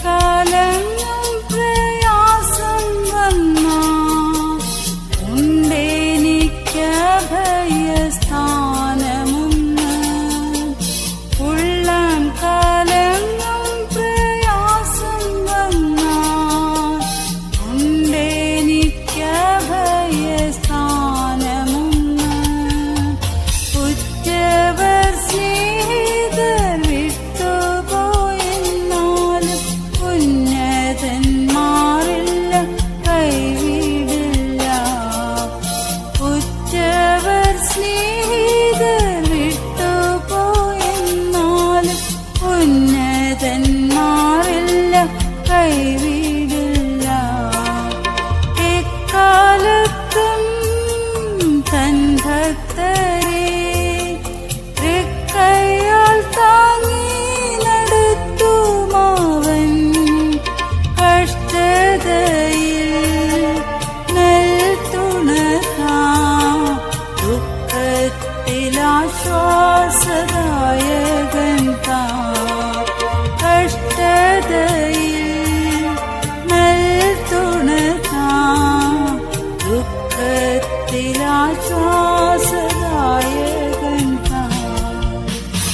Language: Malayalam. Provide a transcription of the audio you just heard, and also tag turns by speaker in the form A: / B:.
A: എക്കാലം പ്രയാസം വന്നാ ഉണ്ടെനിക്ക് ഭയസ്ഥാനമൊന്ന്. ഉള്ളം കാലം പ്രയാസം വന്നാ ഉണ്ടെനിക്ക് ഭയസ്ഥാനമൊന്ന്. ഉറ്റവർ സ്നേഹിതർ വിട്ടുപോയെന്നാലും ഉന്നതന്മാരില്ല കൈവിടില്ല. ഉറ്റവർ സ്നേഹിതർ വിട്ടുപോയെന്നാലും ഉന്നതന്മാരില്ല കൈവിടില്ല. എക്കാലത്തും തൻ ഭക്തരെ തൃക്കൈയാൽ താങ്ങി നടത്തുമവൻ. കഷ്ടതയിൽ നൽതുണതാം ദുഃഖത്തിലാശ്വാസദായകൻ താൻ.